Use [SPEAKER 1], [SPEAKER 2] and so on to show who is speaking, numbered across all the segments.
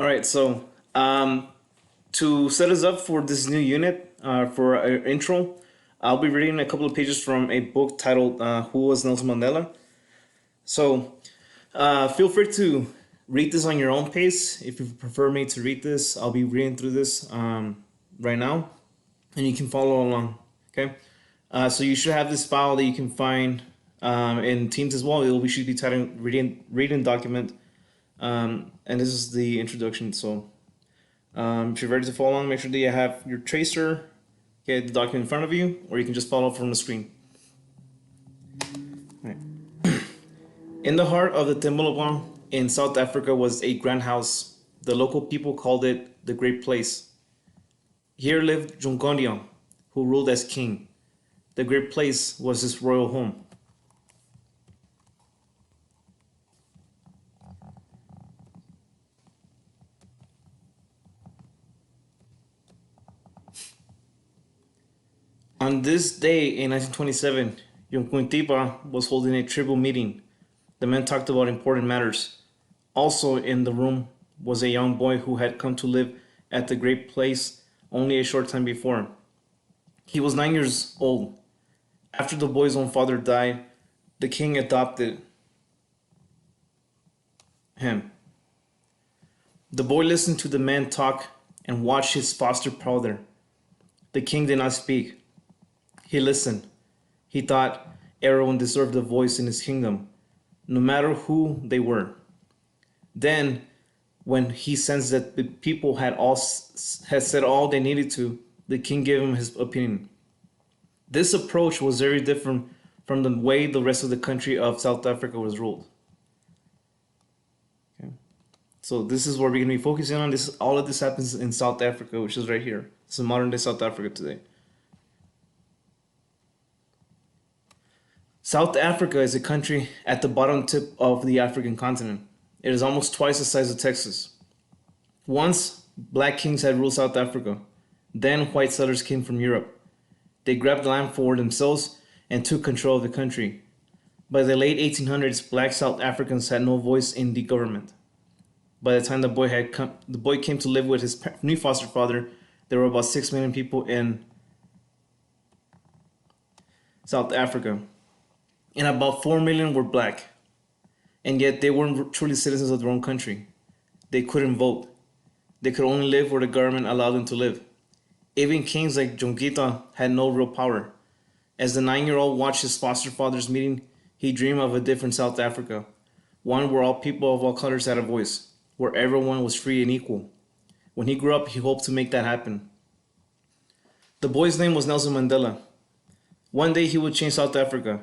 [SPEAKER 1] All right, so to set us up for this new unit, for our intro, I'll be reading a couple of pages from a book titled Who Was Nelson Mandela? So feel free to read this on your own pace. If you prefer me to read this, I'll be reading through this right now, and you can follow along. Okay, so you should have this file that you can find in Teams as well. We should be titled reading document, and this is the introduction. So if you're ready to follow along, make sure that you have your tracer, okay, the document in front of you, or you can just follow from the screen. All right. In the heart of the Tembelobong in South Africa was a grand house. The local people called it the Great Place. Here lived Junkondion, who ruled as king. The Great Place was his royal home. On this day in 1927, Yonkuntipa was holding a tribal meeting. The men talked about important matters. Also in the room was a young boy who had come to live at the Great Place only a short time before. He was 9 years old. After the boy's own father died, the king adopted him. The boy listened to the man talk and watched his foster father. The king did not speak. He listened. He thought everyone deserved a voice in his kingdom, no matter who they were. Then, when he sensed that the people had said all they needed to, the king gave him his opinion. This approach was very different from the way the rest of the country of South Africa was ruled. Okay. So this is what we're going to be focusing on. All of this happens in South Africa, which is right here. This is modern day South Africa today. South Africa is a country at the bottom tip of the African continent. It is almost twice the size of Texas. Once, black kings had ruled South Africa. Then white settlers came from Europe. They grabbed land for themselves and took control of the country. By the late 1800s, black South Africans had no voice in the government. By the time the boy came to live with his new foster father, there were about 6 million people in South Africa, and about 4 million were black. And yet they weren't truly citizens of their own country. They couldn't vote. They could only live where the government allowed them to live. Even kings like Jongita had no real power. As the 9-year-old watched his foster father's meeting, he dreamed of a different South Africa, one where all people of all colors had a voice, where everyone was free and equal. When he grew up, he hoped to make that happen. The boy's name was Nelson Mandela. One day he would change South Africa.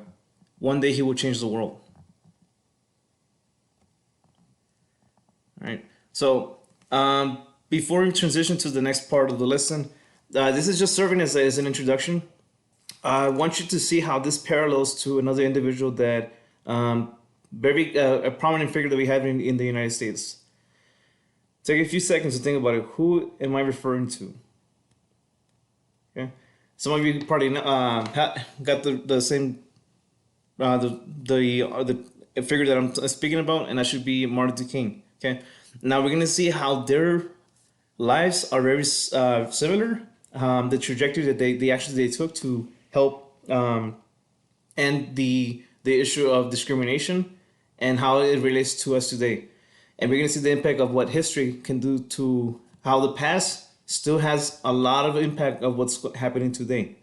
[SPEAKER 1] One day he would change the world. All right. So before we transition to the next part of the lesson, this is just serving as an introduction. I want you to see how this parallels to another individual that a prominent figure that we have in the United States. Take a few seconds to think about it. Who am I referring to? Okay. Some of you probably got the same the figure that I'm speaking about, and that should be Martin Luther King. Okay. Now we're gonna see how their lives are very similar. The trajectory that they took to help end the issue of discrimination and how it relates to us today. And we're gonna see the impact of what history can do to how the past still has a lot of impact of what's happening today.